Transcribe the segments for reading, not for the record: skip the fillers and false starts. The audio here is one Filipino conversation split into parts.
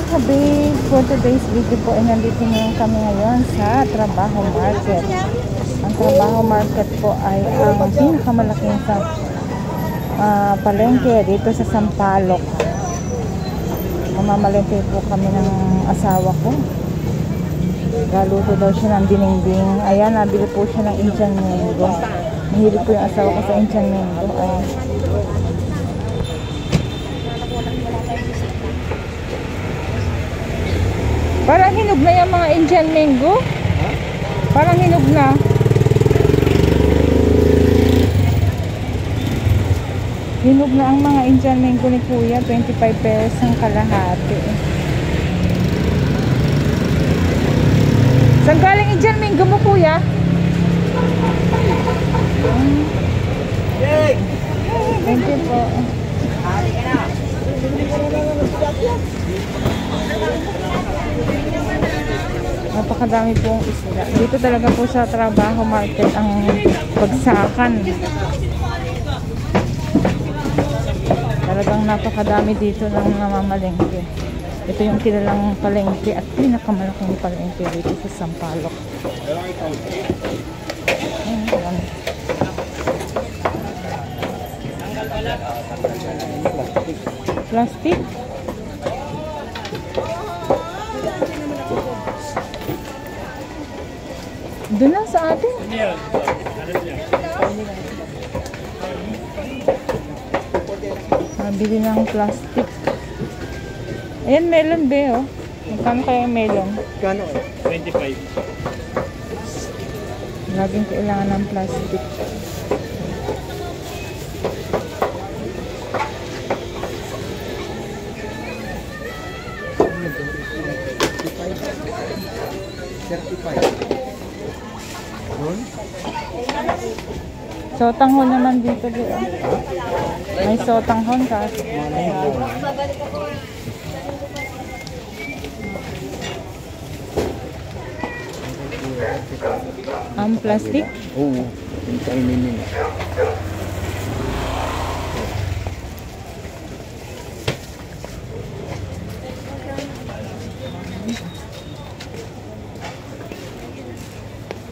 Kabe, for today's video po ay nandito na kami ngayon sa Trabaho Market. Ang Trabaho Market po ay ang pinakamalaking sa palengke dito sa Sampaloc. Mamamalengke po kami ng asawa ko. Galuto daw siya ng dinding. Ayan, nabili po siya ng Indian mango. Mahilig po yung asawa ko sa Indian mango. Ayan. Parang hinog na yung mga Indian mango. Parang hinog na. Hinog na ang mga Indian mango ni Kuya. 25 pesos ang kalahati. Saan galing Indian mango mo, Kuya? Thank you po. Napakadami pong isda. Dito talaga po sa Trabaho Market ang bagsakan. Talagang napakadami dito ng namamalengke. Ito yung kilalang palengke at pinakamalaking palengke dito sa Sampaloc. Plastic? Doon lang sa atin. Bili ng plastic. Ayan, melon be, oh. Magkano kaya yung melon? Kano? 25. Laging kailangan ng plastic. Sotanghon naman dito, di ba? May sotanghon ka. Ang plastic? Oo. Hintayin nila.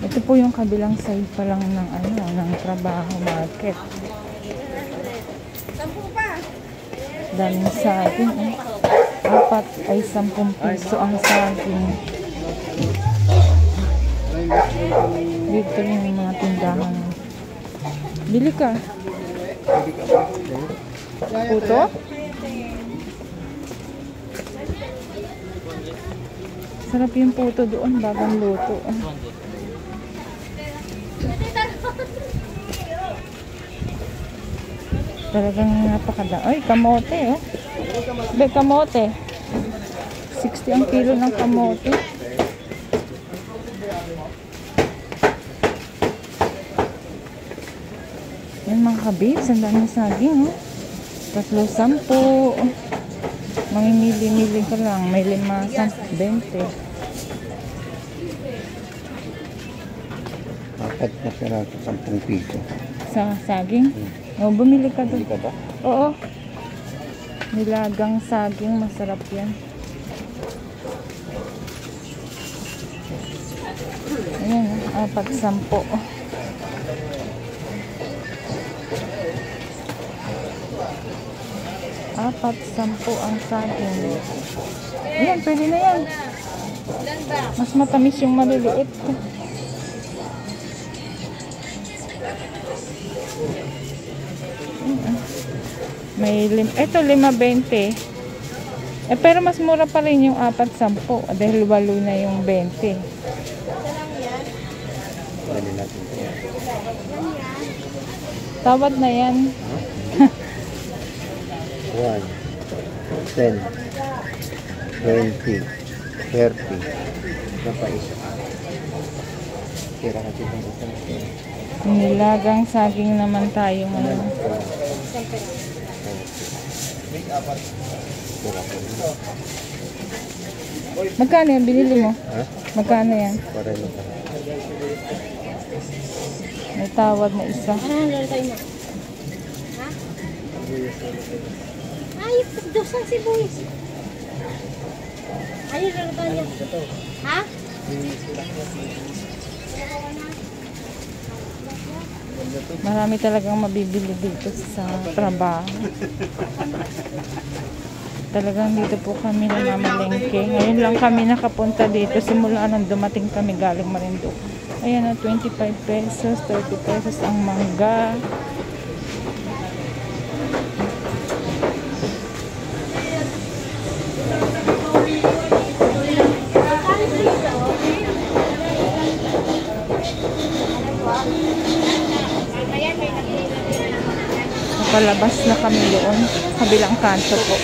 Ito po yung kabilang side pa lang ng ng Trabaho Market. Daming saging. Apat ay 10 piso ang saging. Dito yung mga tindahan. Bili ka. Puto? Sarap yung puto doon, bagang luto. Talagang napakada. Ay, kamote, oh. Be, kamote. 60 ang kilo ng kamote. Yan mga kabits, ang daming saging, oh. 3-10. Mamimili-mili ka lang. May 5, 20. Apat na peraso, 10 piso. Sa saging? O, bumili ka doon. Bumili ka ba? Oo. Nilagang saging, masarap yan. Ayan, 4-10. Apat, 10 ang saging. Ayan, pwede na yan. Mas matamis yung maliliit. May ito 5.20. Pero mas mura pa rin yung 4-10 dahil 8 na yung 20. Tawad na yan. 1, 10, 20, 30. Napa isa. Tira ka dito ng isang. Nilagang saging naman tayo ngayon. Magkano yan? Binili mo? Ha? Magkano yan? Parelo ka. May tawad na isa. Ay, dos ang sibuyas. Ayun, lulutuan niya. Ha? Marami talagang mabibili dito sa trabaho. Talagang dito po kami namamalengke. Ngayon lang kami nakapunta dito. Simula nung dumating kami galing Marinduque. Ayan na, 25 pesos, 30 pesos ang mangga. Napalabas na kami doon. Kabilang kanto po.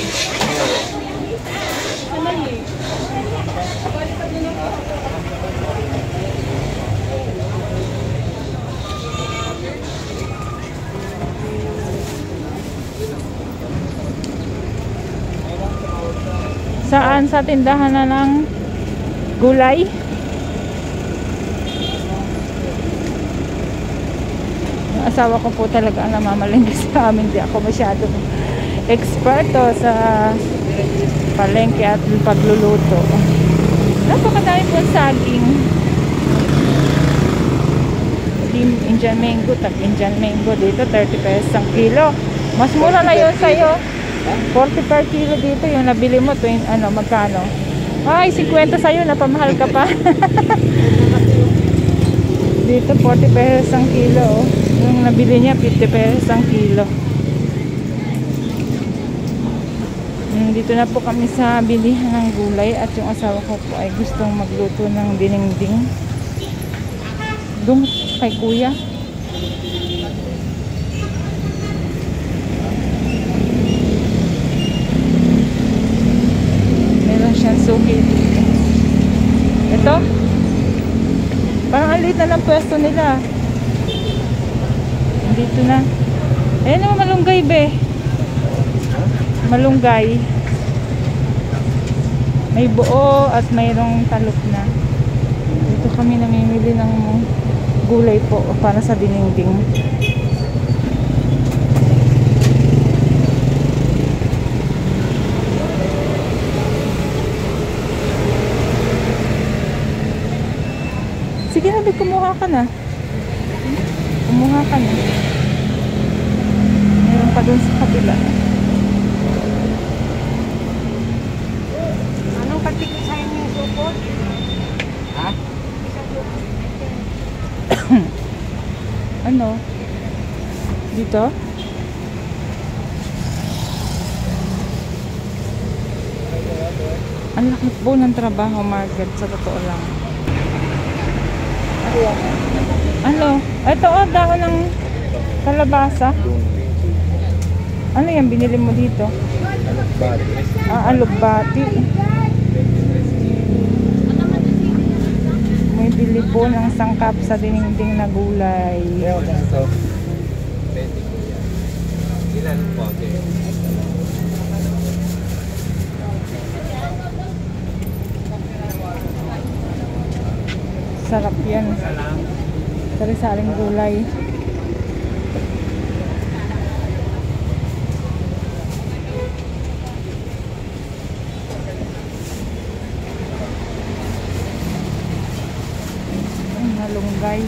Saan? Sa tindahan na ng gulay? Yung asawa ko po talaga ang namamalengke sa amin. Di ako masyadong eksperto sa palengke at pagluluto. Napakadami po saging. Indian mango, Indian mango dito 30 pesos ang kilo. Mas mura na yun sa'yo. 40 per kilo dito yung nabili mo, magkano? Ay, 50 sa'yo, napamahal ka pa. Dito 40 pesos ang kilo. Yung nabili niya 50 pesos ang kilo. Dito na po kami sa bilihan ng gulay at yung asawa ko po ay gustong magluto ng dinengding. Doon kay kuya. Meron siyang suki dito. Ito? Parang alit na lang pwesto nila. Dito na. Ayan naman malunggay be. Malunggay. May buo at mayroong talok na. Dito kami namimili ng gulay po para sa dinengding. Sige na, kumuha ka na. Kumuha ka na. Meron pa dun sa kabila. Anong patikit sa inyo yung supot? Ha? Ano? Dito? Ang laki po ng trabaho, Margaret, sa totoo lang. Ano? Ito dahon ng kalabasa. Ano yan binili mo dito? Alugbati. May bili po ng sangkap sa dinengding na gulay. Ilan po? Sarap yan. Sari-saring gulay. Malunggay.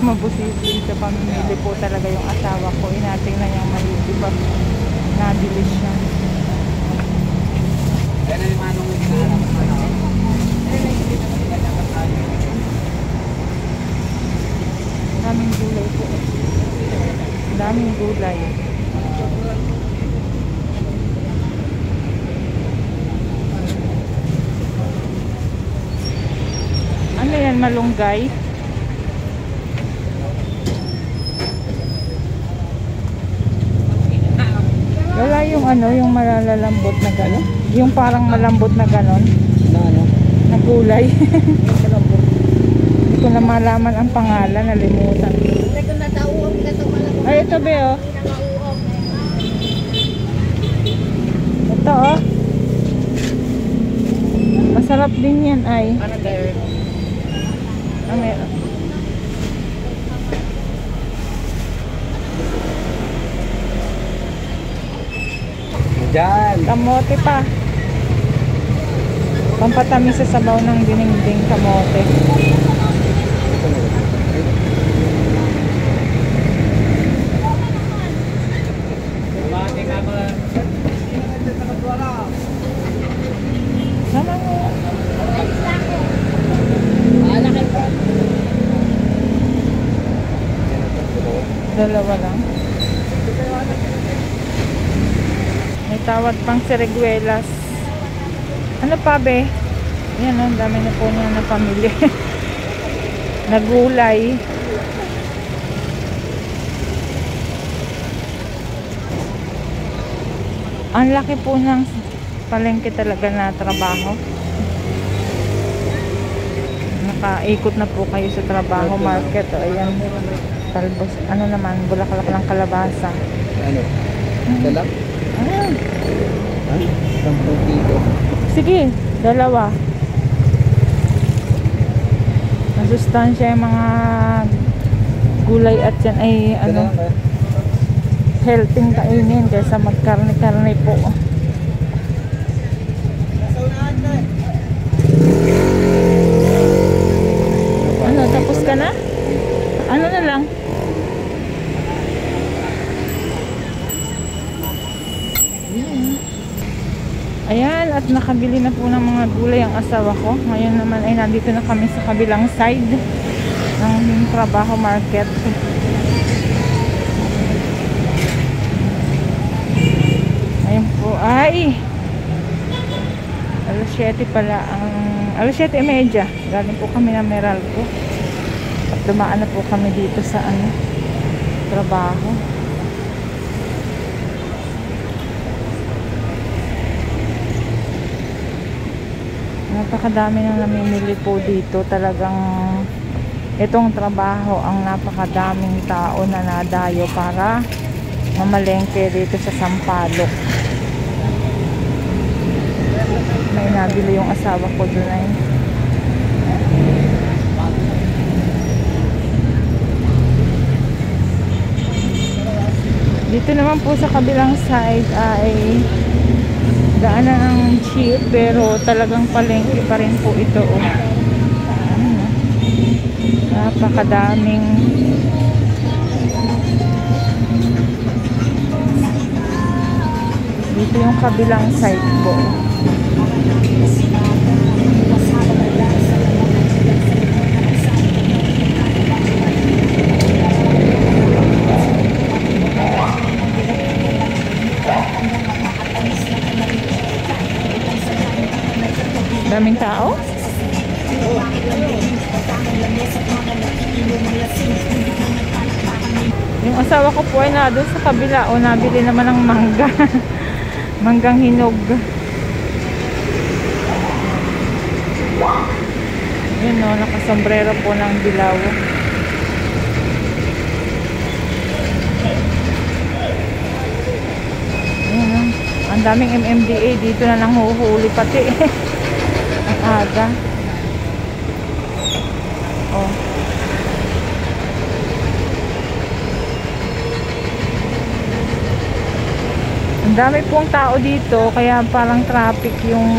Mabusisi sa pamimili po talaga yung asawa ko. Inating na niyang maluti pa. Nabili siya. Daming gulay po. Daming gulay. Ano yan, malunggay? Wala yung yung malalalambot na gano'n. Yung parang malambot na gano'n. Na gulay. Hindi ko na malaman ang pangalan, nalimutan. Ay, ito be oh. Ito oh. Masarap din yan ay. Ano meron? Diyan. Kamote pa. Pampatamis sa sabaw ng dinengdeng kamote. Sana mo. Dalawa lang. May tawad pang siriguelas. Ano pa be? Yan, ang dami na po niya na pamilya. Nagulay. Ang laki po ng palengke talaga na trabaho. Nakaikot na po kayo sa trabaho market. O, ayan. Talbos. Ano naman, bulaklak ng kalabasa. Ano? Dalak? Ah, Ha? 10 kilo. sige, dalawa. Masustansya yung mga gulay at yan ay ano, healthy kainin kaysa magkarne-karne po. Ano, tapos ka na? Ano na lang? Ayan, at nakabili na po ng mga gulay ang asawa ko. Ngayon naman ay nandito na kami sa kabilang side ng trabaho market. Ayun po, ay alas 7 pala ang alas 7:30. Galing po kami ng Meralco at dumaan na po kami dito sa ano, trabaho. Napakadami na namimili po dito. Talagang itong trabaho ang napakadaming tao na nadayo para mamalengke dito sa Sampaloc. May nabili yung asawa ko doon ay. Dito naman po sa kabilang side ay daanan ng jeep, pero talagang palengke pa rin po ito. Oh. Napakadaming dito yung kabilang side po. Daming tao? Yung asawa ko po ay na doon sa kabila. O, nabili naman ng mangga. Manggang hinog. Yun o, nakasombrero po ng dilaw. Yun o, ang daming MMDA dito na nanghuhuli pati. Ang aga. Oh. Ang dami pong tao dito, kaya parang traffic yung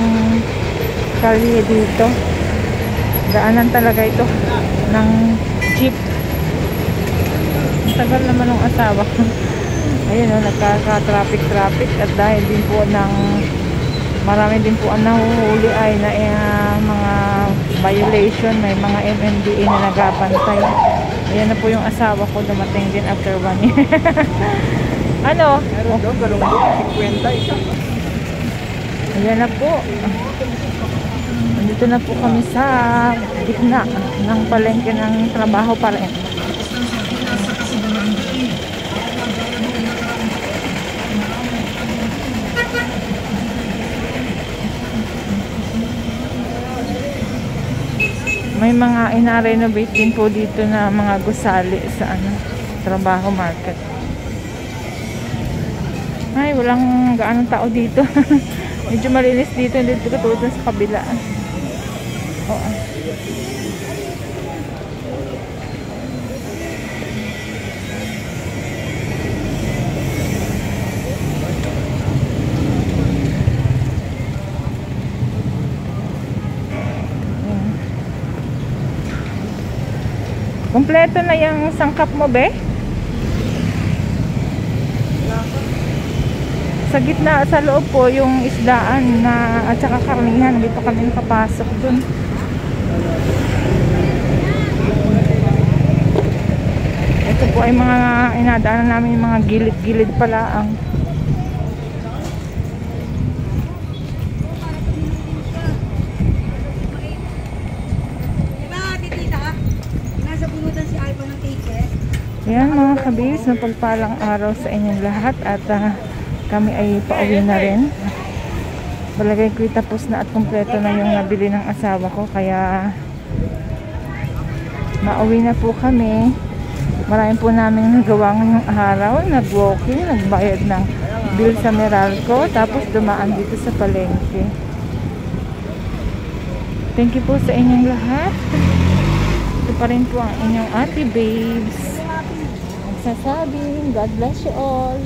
kalye dito. Daanan talaga ito ng jeep. Ang tagal naman ng asawa. Ayun o, nagkaka-traffic at dahil din po ng marami din po ang nahuhuli ay na mga violation, may mga MMDA na nagabantay. Ayan na po yung asawa ko, dumating din after 1 year. Ano? Meron doon, galunggong 50 isa. Ayan na po. Nandito na po kami sa gitna ng palengke ng trabaho pa rin. May mga ina-renovate din po dito na mga gusali sa ano, trabaho market. Ay, walang gaanong tao dito. Medyo malinis dito, hindi dito katulad sa kabila. Oo. Kompleto na yung sangkap mo, be? Sa gitna, sa loob po, yung isdaan na at saka karnihan. Dito kami nakapasok dun. Ito po ay mga inadaanan namin yung mga gilid-gilid pala ang Diba, titita? Nasa bunutan si Alba ng ticket. yan mga kabis, na pagpalang araw sa inyong lahat at kami ay pauwi na rin. Balagay ko'y tapos na at kumpleto na yung nabili ng asawa ko, kaya mauwi na po kami. Maraming po namin nagawa ngayong araw, nag-walking, nagbayad ng bill sa Meralco, tapos dumaan dito sa palengke. Thank you po sa inyong lahat. Ito pa rin po ang inyong Ate Babes. Nagsasabing, God bless you all.